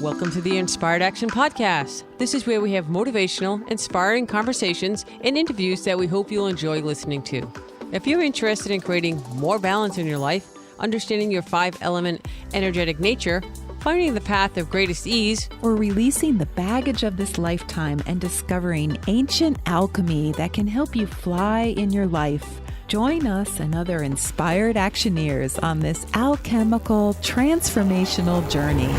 Welcome to the Inspired Action Podcast. This is where we have motivational, inspiring conversations and interviews that we hope you'll enjoy listening to. If you're interested in creating more balance in your life, understanding your 5-element energetic nature, finding the path of greatest ease, or releasing the baggage of this lifetime and discovering ancient alchemy that can help you fly in your life, join us and other inspired actioneers on this alchemical transformational journey.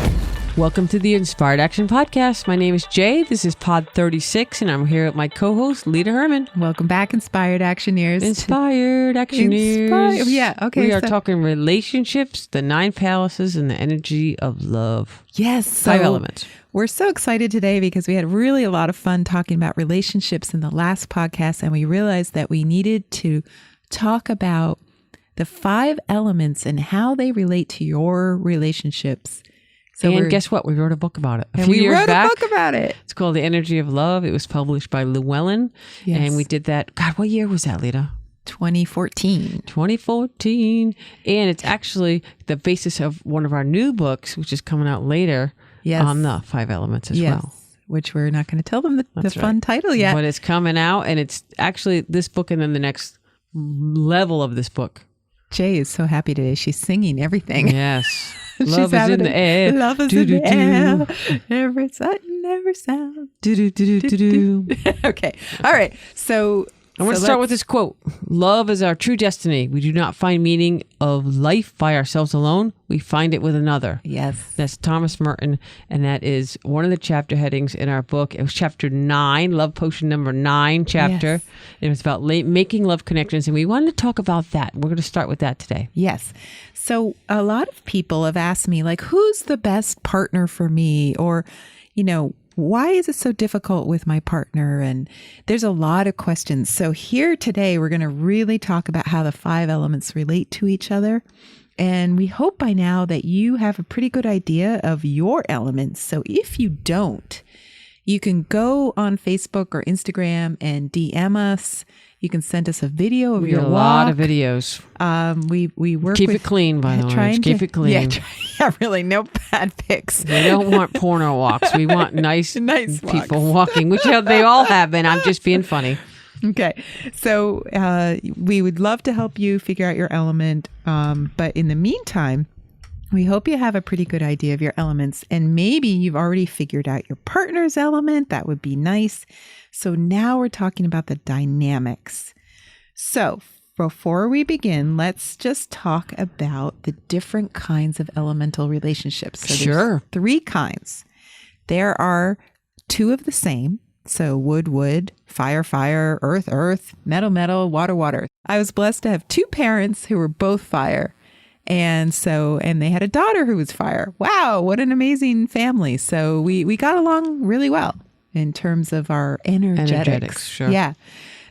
Welcome to the Inspired Action Podcast. My name is Jay. This is Pod 36, and I'm here with my co-host, Lita Herman. Welcome back, Inspired Actioneers. Inspired Actioneers. Yeah, okay. We are talking relationships, the 9 palaces, and the energy of love. Yes. 5 elements. We're so excited today because we had really a lot of fun talking about relationships in the last podcast, and we realized that we needed to talk about the 5 elements and how they relate to your relationships. And guess what? We wrote a book about it. We wrote a book about it. It's called The Energy of Love. It was published by Llewellyn. Yes. And we did that. God, what year was that, Lita? 2014. 2014. And it's actually the basis of one of our new books, which is coming out later on the 5 elements as well. Which we're not going to tell them the fun title yet. But it's coming out, and it's actually this book and then the next level of this book. Jay is so happy today. She's singing everything. Yes. Love is in the air. Love is in the air. Every sudden, every sound. Okay. All right. So I want to start with this quote. Love is our true destiny. We do not find meaning of life by ourselves alone. We find it with another. Yes. That's Thomas Merton. And that is one of the chapter headings in our book. It was chapter 9, Love Potion number 9 chapter. Yes. It was about making love connections. And we wanted to talk about that. We're going to start with that today. Yes. So a lot of people have asked me, like, who's the best partner for me? Or, why is it so difficult with my partner? And there's a lot of questions. So here today, we're going to really talk about how the 5 elements relate to each other. And we hope by now that you have a pretty good idea of your elements. So if you don't, you can go on Facebook or Instagram and DM us. You can send us a video of your walk. A lot of videos. We work keep with it clean, by the way. Keep it clean. Yeah, really, no bad pics. We don't want porno walks. We want nice people walks. walking, which they all have been. I'm just being funny. Okay. So we would love to help you figure out your element. But in the meantime, we hope you have a pretty good idea of your elements. And maybe you've already figured out your partner's element. That would be nice. So now we're talking about the dynamics. So before we begin, let's just talk about the different kinds of elemental relationships. So there's 3 kinds. There are 2 of the same. So wood, fire, earth, metal, water. I was blessed to have 2 parents who were both fire. And they had a daughter who was fire. Wow, what an amazing family. So we got along really well in terms of our energetics. Sure. Yeah.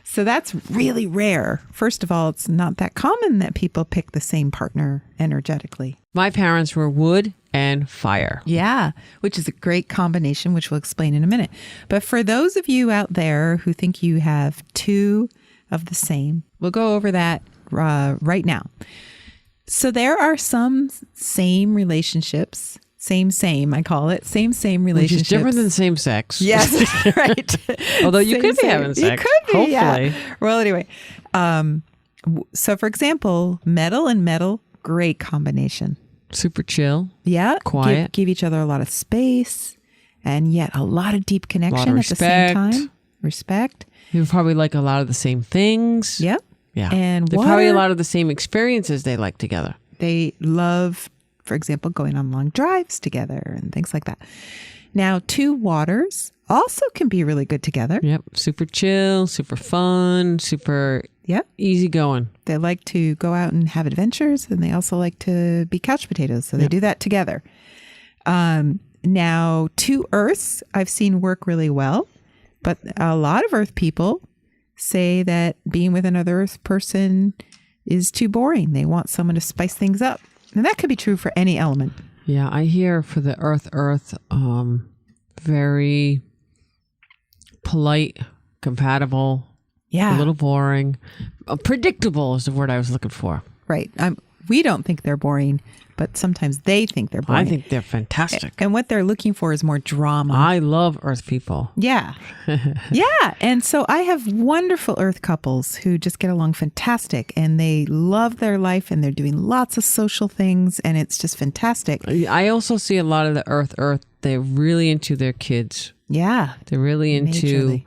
So that's really rare. First of all, it's not that common that people pick the same partner energetically. My parents were wood and fire. Yeah, which is a great combination, which we'll explain in a minute. But for those of you out there who think you have 2 of the same, we'll go over that right now. So there are some same relationships, same, I call it, same relationships. Which is different than same sex. Yes, right. Although you could be having sex. You could be, hopefully. Yeah. Well, anyway, so for example, metal and metal, great combination. Super chill. Yeah. Quiet. Give each other a lot of space and yet a lot of deep connection at the same time. Respect. You probably like a lot of the same things. Yep. Yeah. And there's probably a lot of the same experiences they like together. They love, for example, going on long drives together and things like that. Now, 2 waters also can be really good together. Yep. Super chill, super fun, super easy going. They like to go out and have adventures, and they also like to be couch potatoes. So they do that together. Now, 2 earths I've seen work really well, but a lot of earth people say that being with another earth person is too boring. They want someone to spice things up. And that could be true for any element. Yeah, I hear for the earth, very polite, compatible, a little boring. Predictable is the word I was looking for. Right. I'm we don't think they're boring, but sometimes they think they're boring. I think they're fantastic. And what they're looking for is more drama. I love Earth people. Yeah. Yeah. And so I have wonderful Earth couples who just get along fantastic, and they love their life, and they're doing lots of social things, and it's just fantastic. I also see a lot of the Earth. They're really into their kids. Yeah. They're really into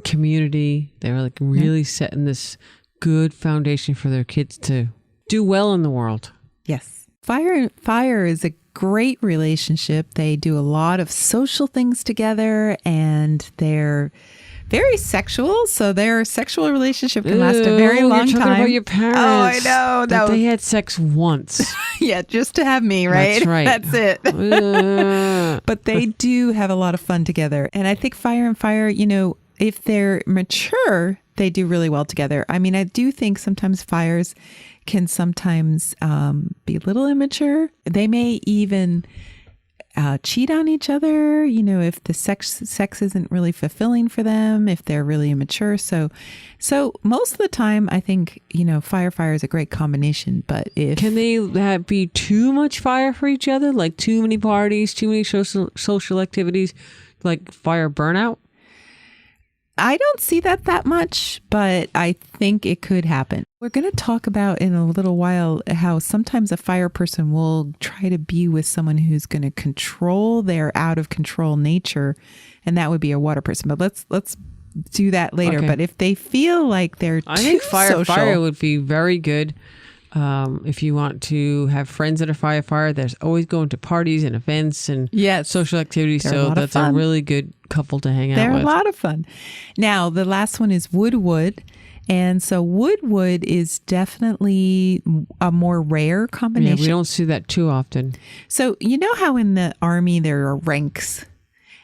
community. They're like really setting this good foundation for their kids to do well in the world. Yes. Fire is a great relationship. They do a lot of social things together, and they're very sexual. So their sexual relationship can last a very long you're time. About your parents. Oh, I know. That they had sex once. Yeah, just to have me, right? That's right. That's it. But they do have a lot of fun together. And I think fire and fire, if they're mature, they do really well together. I mean, I do think sometimes fires can sometimes be a little immature. They may even cheat on each other, if the sex isn't really fulfilling for them, if they're really immature. So most of the time, I think, fire is a great combination. But can they be too much fire for each other? Like too many parties, too many social activities, like fire burnout? I don't see that much, but I think it could happen. We're going to talk about in a little while how sometimes a fire person will try to be with someone who's going to control their out of control nature, and that would be a water person. But let's do that later. Okay. But if they feel like they're I think social, fire would be very good. If you want to have friends that are fire, there's always going to parties and events and social activities. So that's a really good couple to hang out with. They're a lot of fun. Now, the last one is wood. And so wood is definitely a more rare combination. Yeah, we don't see that too often. So you know how in the Army there are ranks?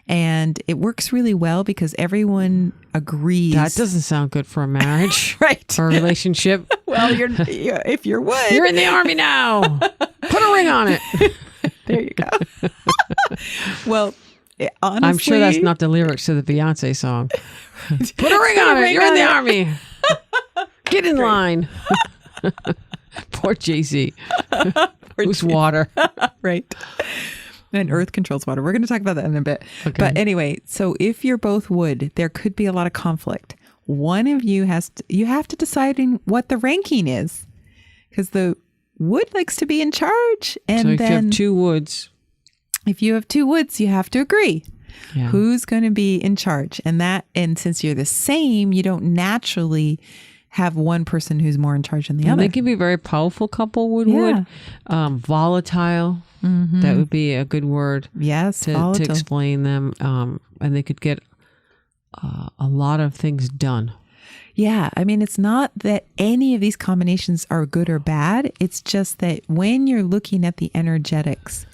And it works really well because everyone agrees. That doesn't sound good for a marriage. Right. Or a relationship. Well, if you're wood. You're in the Army now. Put a ring on it. There you go. Well, honestly. I'm sure that's not the lyrics to the Beyonce song. Put a ring on it. You're in the Army. Get in line. Poor Jay-Z. Who's water. Right. And earth controls water. We're going to talk about that in a bit. Okay. But anyway, so if you're both wood, there could be a lot of conflict. One of you you have to decide what the ranking is, because the wood likes to be in charge. And so if then you have two woods. If you have two woods, you have to agree. Yeah. Who's going to be in charge? And since you're the same, you don't naturally have one person who's more in charge than the other. They can be a very powerful couple, wood. Volatile. Mm-hmm. That would be a good word. Yes, to explain them. And they could get a lot of things done. Yeah. I mean, it's not that any of these combinations are good or bad. It's just that when you're looking at the energetics,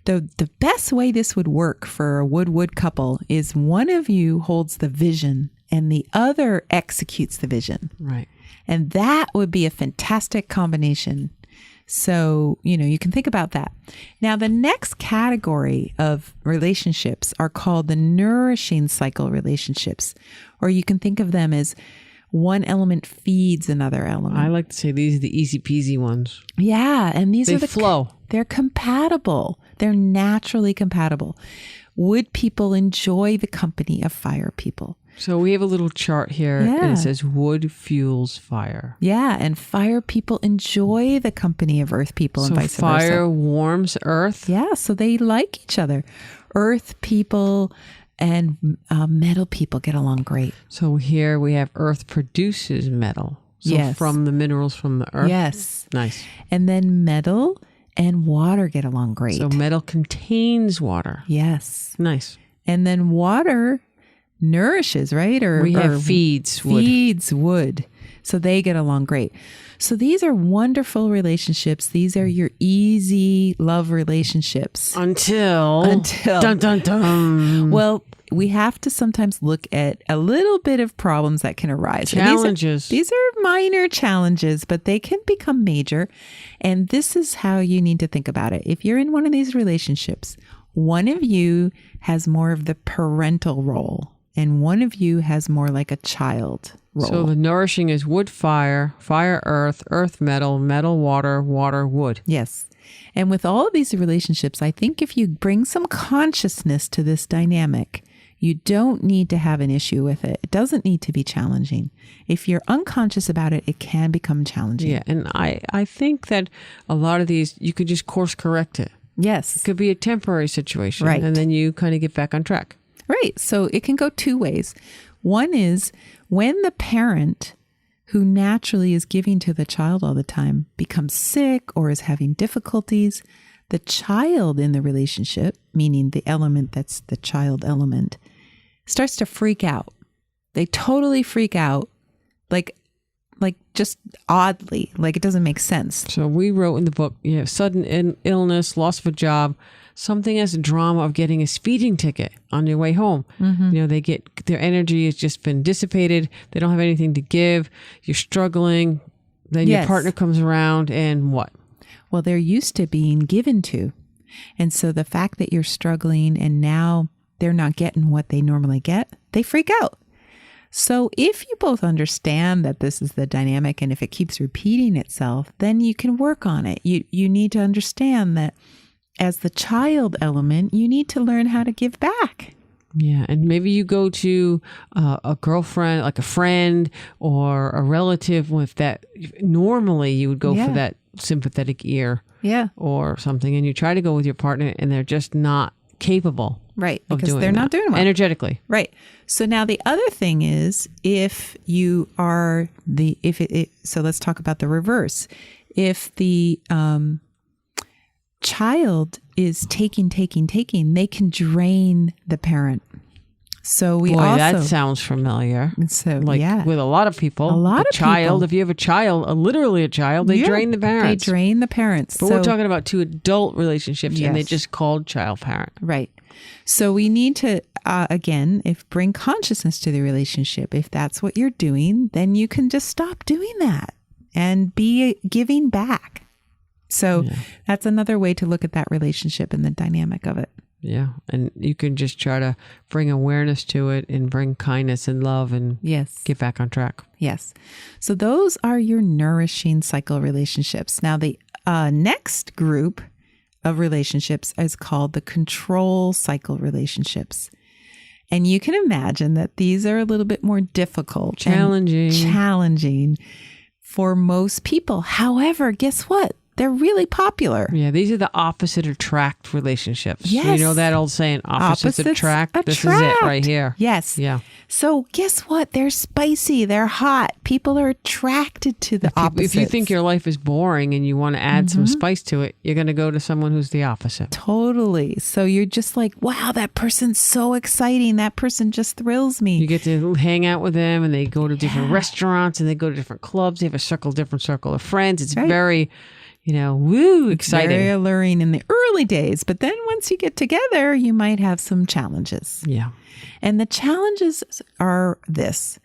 the best way this would work for a wood couple is one of you holds the vision and the other executes the vision. Right. And that would be a fantastic combination. So, you can think about that. Now, the next category of relationships are called the nourishing cycle relationships, or you can think of them as one element feeds another element. I like to say these are the easy peasy ones. Yeah. And they flow. They're compatible. They're naturally compatible. Wood people enjoy the company of fire people. So we have a little chart here and it says wood fuels fire. Yeah, and fire people enjoy the company of earth people and vice versa. So fire warms earth? Yeah, so they like each other. Earth people and metal people get along great. So here we have earth produces metal. So from the minerals from the earth? Yes. Nice. And then metal and water get along great. So metal contains water. Yes. Nice. And then water nourishes, right? Or feeds wood. So they get along great. So these are wonderful relationships. These are your easy love relationships. Until dun dun dun. Well, we have to sometimes look at a little bit of problems that can arise. Challenges. These are minor challenges, but they can become major. And this is how you need to think about it. If you're in one of these relationships, one of you has more of the parental role. and one of you has more like a child role. So the nourishing is wood, fire, fire, earth, earth, metal, metal, water, water, wood. Yes. And with all of these relationships, I think if you bring some consciousness to this dynamic, you don't need to have an issue with it. It doesn't need to be challenging. If you're unconscious about it, it can become challenging. Yeah, and I think that a lot of these, you could just course correct it. Yes. It could be a temporary situation, right. And then you kind of get back on track. Right. So it can go two ways. One is when the parent who naturally is giving to the child all the time becomes sick or is having difficulties, the child in the relationship, meaning the element that's the child element, starts to freak out. They totally freak out, like just oddly, like it doesn't make sense. So we wrote in the book, you have sudden illness, loss of a job, something as a drama of getting a speeding ticket on your way home. Mm-hmm. You know, they get, their energy has just been dissipated. They don't have anything to give. You're struggling. Then your partner comes around and what? Well, they're used to being given to. And so the fact that you're struggling and now they're not getting what they normally get, they freak out. So if you both understand that this is the dynamic and if it keeps repeating itself, then you can work on it. You need to understand that as the child element, you need to learn how to give back. Yeah. And maybe you go to a girlfriend, like a friend or a relative with that. Normally you would go for that sympathetic ear or something. And you try to go with your partner and they're just not capable. Right. Because they're not doing well. Energetically. Right. So now the other thing is if you are so let's talk about the reverse. If the child is taking, they can drain the parent. So that sounds familiar. So with a lot of people, if you have a child, literally a child, they drain the parents. They drain the parents. But we're talking about two adult relationships and they just called child parent. Right. So we need to, again, bring consciousness to the relationship. If that's what you're doing, then you can just stop doing that and be giving back. So that's another way to look at that relationship and the dynamic of it. Yeah. And you can just try to bring awareness to it and bring kindness and love and get back on track. Yes. So those are your nourishing cycle relationships. Now, the next group of relationships is called the control cycle relationships. And you can imagine that these are a little bit more difficult. Challenging for most people. However, guess what? They're really popular. Yeah, these are the opposite attract relationships. Yes. You know that old saying, opposites attract? This is it right here. Yes. Yeah. So guess what? They're spicy. They're hot. People are attracted to the opposites. If you think your life is boring and you want to add some spice to it, you're going to go to someone who's the opposite. Totally. So you're just like, wow, that person's so exciting. That person just thrills me. You get to hang out with them and they go to different restaurants and they go to different clubs. They have a different circle of friends. It's very... exciting. Very alluring in the early days. But then once you get together, you might have some challenges. Yeah. And the challenges are this.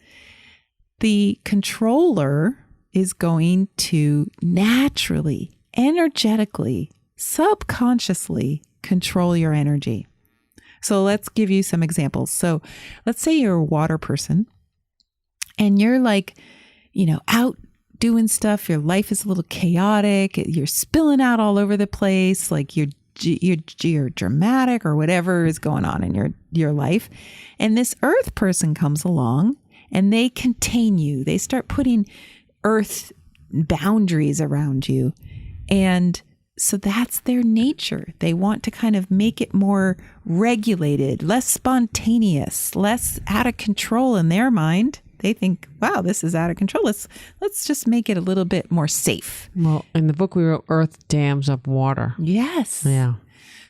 The controller is going to naturally, energetically, subconsciously control your energy. So let's give you some examples. So let's say you're a water person and you're like, out doing stuff, your life is a little chaotic, you're spilling out all over the place, like you're dramatic or whatever is going on in your life. And this earth person comes along and they contain you. They start putting earth boundaries around you. And so that's their nature. They want to kind of make it more regulated, less spontaneous, less out of control in their mind. They think, wow, this is out of control. Let's just make it a little bit more safe. Well, in the book we wrote, Earth dams up water. Yes. Yeah.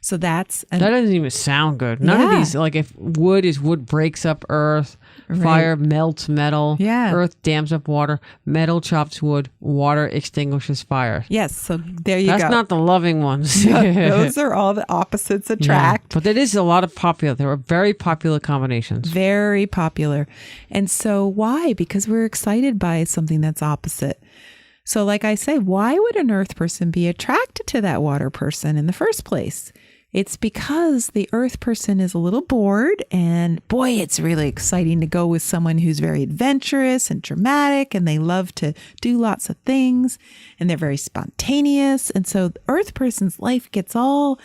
So that doesn't even sound good. None of these, like if wood breaks up earth, fire melts metal, earth dams up water, metal chops wood, water extinguishes fire. Yes, so there you go. That's not the loving ones. Those are all the opposites attract. Yeah, but there is a lot of there are very popular combinations. Very popular. And so why? Because we're excited by something that's opposite. So like I say, why would an earth person be attracted to that water person in the first place? It's because the earth person is a little bored, and boy, it's really exciting to go with someone who's very adventurous and dramatic, and they love to do lots of things, and they're very spontaneous. And so the earth person's life gets all,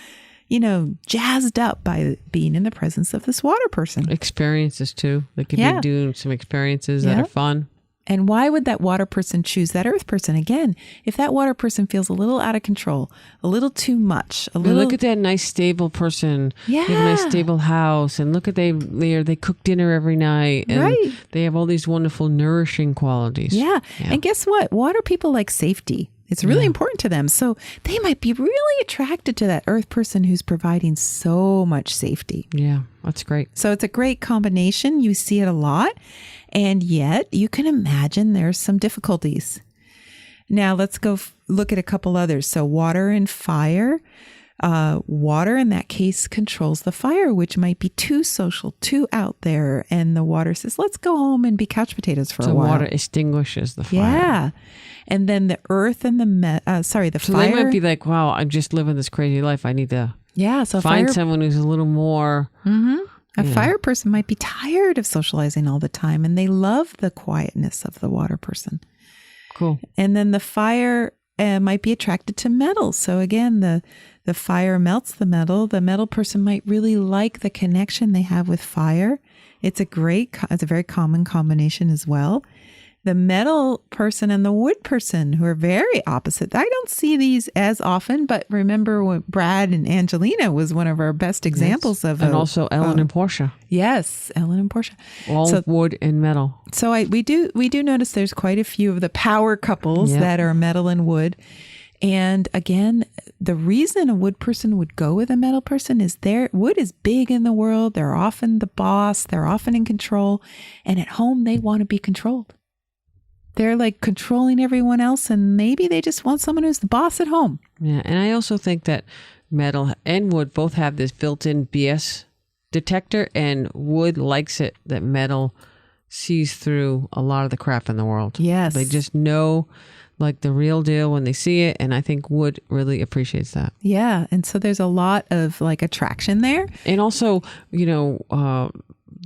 jazzed up by being in the presence of this water person. Experiences too. They could be doing some experiences that are fun. And why would that water person choose that earth person? Again, if that water person feels a little out of control, a little too much, Look at that nice stable person. Yeah. They have a nice stable house, and look at they cook dinner every night, and they have all these wonderful nourishing qualities. Yeah. And guess what? Water people like safety. It's really important to them. So they might be really attracted to that earth person who's providing so much safety. Yeah, that's great. So it's a great combination. You see it a lot. And yet you can imagine there's some difficulties. Now let's go look at a couple others. So water and fire. Water in that case controls the fire, which might be too social, too out there. And the water says, let's go home and be couch potatoes for a while. So water extinguishes the fire. Yeah. And then the earth and the fire. So they might be like, wow, I'm just living this crazy life. I need to find someone who's a little more. Mm-hmm. A fire person might be tired of socializing all the time, and they love the quietness of the water person. Cool. And then the fire might be attracted to metal. So again, the fire melts the metal. The metal person might really like the connection they have with fire. It's a very common combination as well. The metal person and the wood person, who are very opposite. I don't see these as often, but remember when Brad and Angelina was one of our best examples of. And also Ellen and Portia. Yes, Ellen and Portia. All wood and metal. So we do notice there's quite a few of the power couples that are metal and wood. And again, the reason a wood person would go with a metal person is wood is big in the world. They're often the boss. They're often in control. And at home, they want to be controlled. They're like controlling everyone else, and maybe they just want someone who's the boss at home. Yeah, and I also think that metal and wood both have this built-in BS detector, and wood likes it that metal sees through a lot of the crap in the world. Yes. They just know like the real deal when they see it, and I think wood really appreciates that. Yeah, and so there's a lot of like attraction there. And also,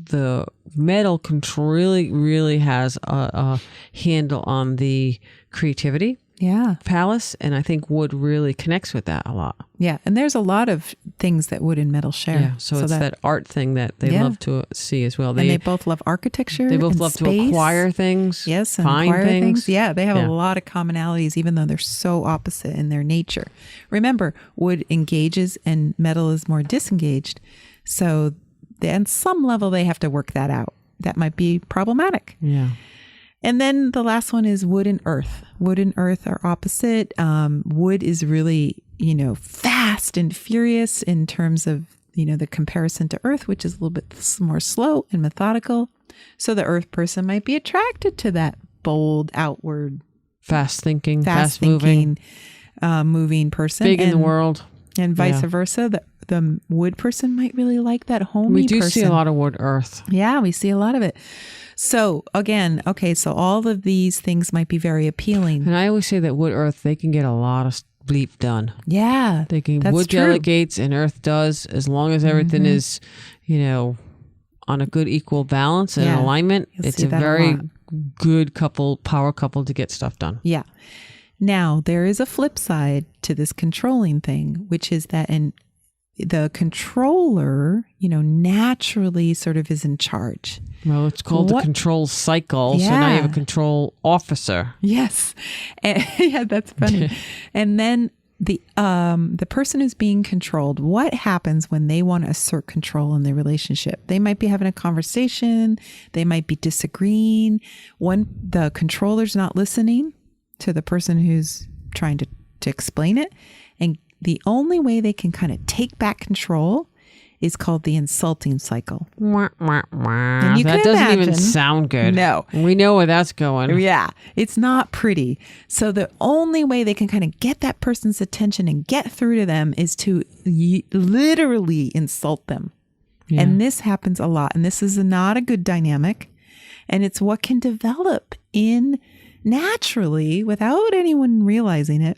the metal really has a handle on the creativity palace, and I think wood really connects with that a lot. Yeah, and there's a lot of things that wood and metal share. Yeah, so it's that art thing that they love to see as well. And they both love architecture. They both love to acquire things. Yes, and find acquire things. Yeah, they have a lot of commonalities, even though they're so opposite in their nature. Remember, wood engages and metal is more disengaged. So on some level, they have to work that out. That might be problematic. Yeah. And then the last one is wood and earth. Wood and earth are opposite. Wood is really, fast and furious in terms of, the comparison to earth, which is a little bit more slow and methodical. So the earth person might be attracted to that bold, outward, fast thinking, fast moving, moving person. Big in the world. And vice versa. The wood person might really like that homey person. We do see a lot of wood earth. Yeah, we see a lot of it. So again, so all of these things might be very appealing. And I always say that wood earth, they can get a lot of bleep done. Yeah, they can. Wood delegates and earth does, as long as everything is, on a good equal balance and alignment. It's a very good power couple to get stuff done. Yeah. Now, there is a flip side to this controlling thing, which is that the controller, naturally sort of is in charge. Well, it's called the control cycle. Yeah. So now you have a control officer. Yes. Yeah, that's funny. And then the person who's being controlled, what happens when they want to assert control in their relationship? They might be having a conversation. They might be disagreeing. The controller's not listening to the person who's trying to explain it. And the only way they can kind of take back control is called the insulting cycle. And that doesn't even sound good. No. We know where that's going. Yeah. It's not pretty. So the only way they can kind of get that person's attention and get through to them is to literally insult them. Yeah. And this happens a lot. And this is not a good dynamic. And it's what can develop naturally without anyone realizing it.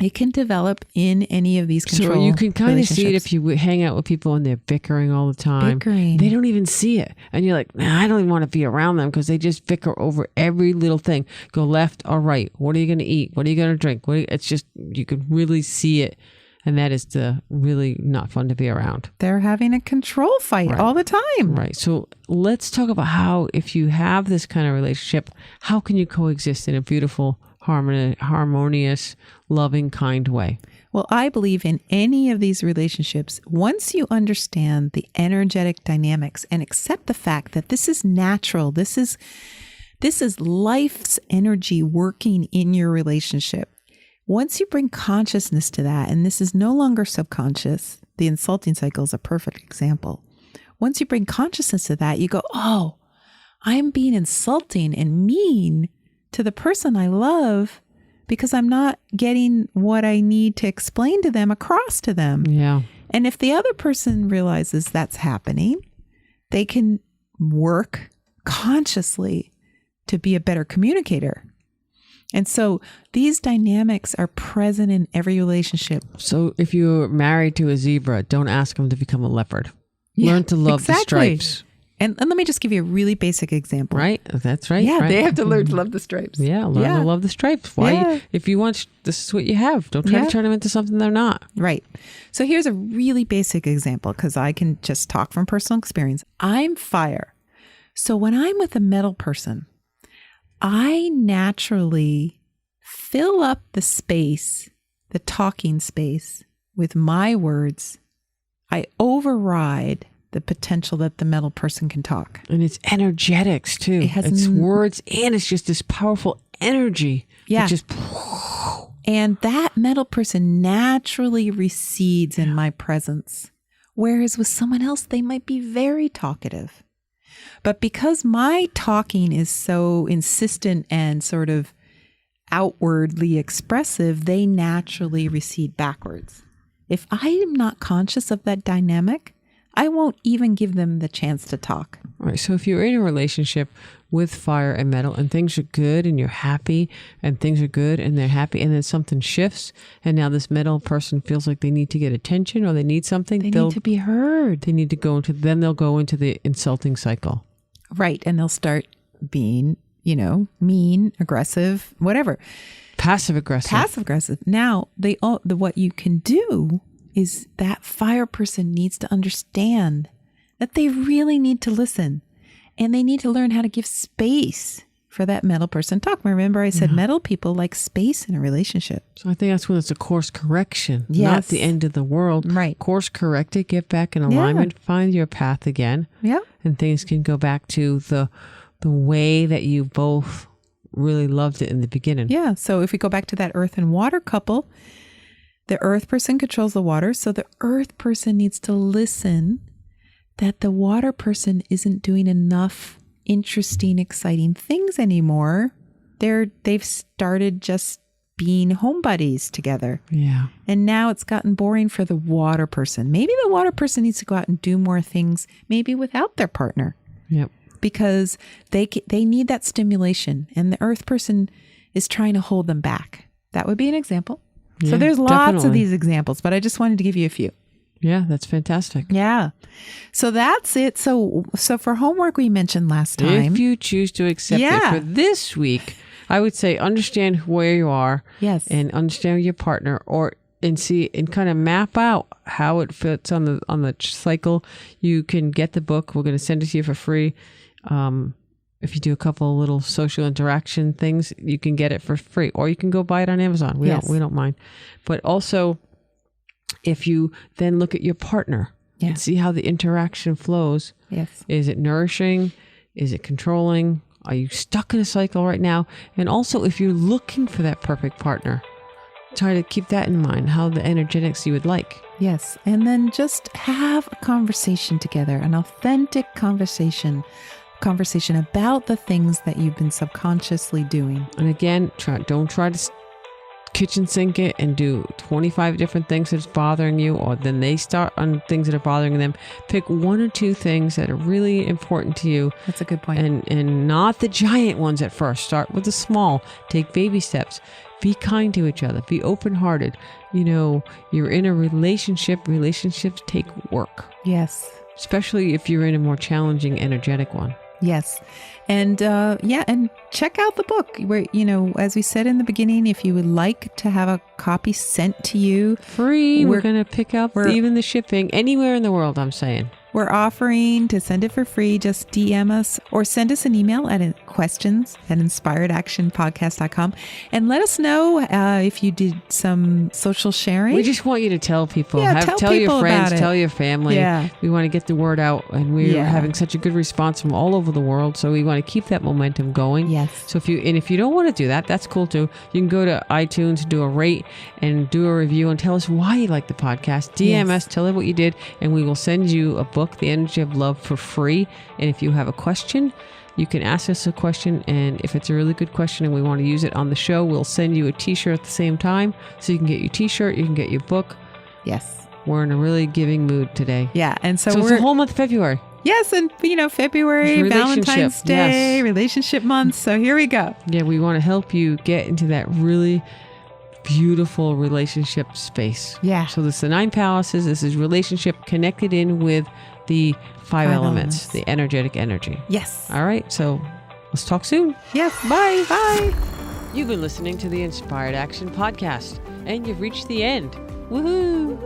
It can develop in any of these control So you can kind of see it relationships. if you hang out with people and they're bickering all the time. Bickering. They don't even see it. And you're like, nah, I don't even want to be around them because they just bicker over every little thing. Go left or right. What are you going to eat? What are you going to drink? It's just, you can really see it. And that is really not fun to be around. They're having a control fight all the time. Right. So let's talk about how, if you have this kind of relationship, how can you coexist in a beautiful, harmonious, loving, kind way? Well, I believe in any of these relationships, once you understand the energetic dynamics and accept the fact that this is natural, this is life's energy working in your relationship. Once you bring consciousness to that, and this is no longer subconscious, the insulting cycle is a perfect example. Once you bring consciousness to that, you go, oh, I'm being insulting and mean to the person I love because I'm not getting what I need to explain to them across to them. Yeah. And if the other person realizes that's happening, they can work consciously to be a better communicator. And so these dynamics are present in every relationship. So if you're married to a zebra, don't ask them to become a leopard. Learn to love the stripes. And let me just give you a really basic example. Right? That's right. Yeah, right. they have to learn to love the stripes. Yeah, learn to love the stripes. Why? Yeah. If you want, this is what you have. Don't try to turn them into something they're not. Right. So here's a really basic example because I can just talk from personal experience. I'm fire. So when I'm with a metal person, I naturally fill up the space, the talking space, with my words. I override the potential that the metal person can talk. And it's energetics too. It's words and it's just this powerful energy. Yeah. Just, and that metal person naturally recedes in my presence. Whereas with someone else, they might be very talkative. But because my talking is so insistent and sort of outwardly expressive, they naturally recede backwards. If I am not conscious of that dynamic, I won't even give them the chance to talk. All right. So if you're in a relationship with fire and metal and things are good and you're happy and things are good and they're happy and then something shifts and now this metal person feels like they need to get attention or they need something. They need to be heard. They need to then they'll go into the insulting cycle. Right. And they'll start being, mean, aggressive, whatever. Passive aggressive. Now, what you can do is that fire person needs to understand that they really need to listen and they need to learn how to give space for that metal person to talk. Remember I said metal people like space in a relationship. So I think that's when it's a course correction, yes. Not the end of the world. Right. Course correct it, get back in alignment, find your path again. Yeah. And things can go back to the way that you both really loved it in the beginning. Yeah. So if we go back to that earth and water couple, the earth person controls the water. So the earth person needs to listen that the water person isn't doing enough interesting, exciting things anymore. They've started just being home buddies together. Yeah. And now it's gotten boring for the water person. Maybe the water person needs to go out and do more things, maybe without their partner. Yep. Because they need that stimulation and the earth person is trying to hold them back. That would be an example. Yeah, so there's lots definitely. of these examples, but I just wanted to give you a few. Yeah, that's fantastic. Yeah. So that's it. So for homework we mentioned last time. If you choose to accept it for this week, I would say understand where you are. Yes. And understand your partner and see and kind of map out how it fits on the cycle. You can get the book. We're going to send it to you for free. If you do a couple of little social interaction things, you can get it for free, or you can go buy it on Amazon. We don't mind. But also, if you then look at your partner and see how the interaction flows. Yes. Is it nourishing? Is it controlling? Are you stuck in a cycle right now? And also, if you're looking for that perfect partner, try to keep that in mind, how the energetics you would like. Yes. And then just have a conversation together, an authentic conversation about the things that you've been subconsciously doing. And again, don't try to kitchen sink it and do 25 different things that's bothering you, or then they start on things that are bothering them. Pick one or two things that are really important to you. That's a good point. And not the giant ones at first. Start with the small. Take baby steps. Be kind to each other. Be open-hearted. You're in a relationship. Relationships take work. Yes. Especially if you're in a more challenging, energetic one. Yes. And and check out the book where, as we said in the beginning, if you would like to have a copy sent to you. Free. We're going to pick up even the shipping anywhere in the world, I'm saying. We're offering to send it for free. Just DM us or send us an email at questions@inspiredactionpodcast.com and let us know if you did some social sharing. We just want you to tell people. Yeah, tell your friends, about it. tell your family. Yeah. We want to get the word out, and we're having such a good response from all over the world. So we want to keep that momentum going. Yes. So if you don't want to do that, that's cool too. You can go to iTunes, do a rate, and do a review, and tell us why you like the podcast. DM us, tell us what you did, and we will send you a book, The Energy of Love, for free. And if you have a question, you can ask us a question, and if it's a really good question and we want to use it on the show, we'll send you a t-shirt at the same time. So you can get your t-shirt, you can get your book. Yes. We're in a really giving mood today. Yeah. And so it's the whole month of February. Yes. And, February, Valentine's Day, relationship month. So here we go. Yeah. We want to help you get into that really beautiful relationship space. Yeah. So this is the 9 palaces. This is relationship connected in with the 5 elements, the energetic energy. Yes. All right. So let's talk soon. Yes. Bye. Bye. You've been listening to the Inspired Action Podcast, and you've reached the end. Woohoo!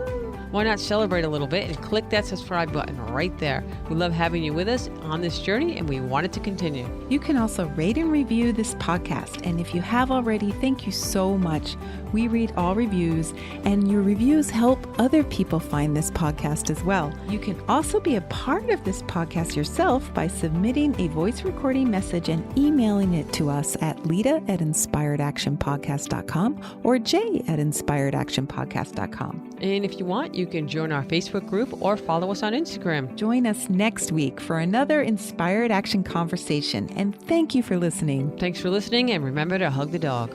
Why not celebrate a little bit and click that subscribe button right there. We love having you with us on this journey, and we want it to continue. You can also rate and review this podcast. And if you have already, thank you so much. We read all reviews, and your reviews help other people find this podcast as well. You can also be a part of this podcast yourself by submitting a voice recording message and emailing it to us at lita@inspiredactionpodcast.com or jay@inspiredactionpodcast.com. And if you want, you can join our Facebook group or follow us on Instagram. Join us next week for another Inspired Action conversation. And thank you for listening. Thanks for listening, and remember to hug the dog.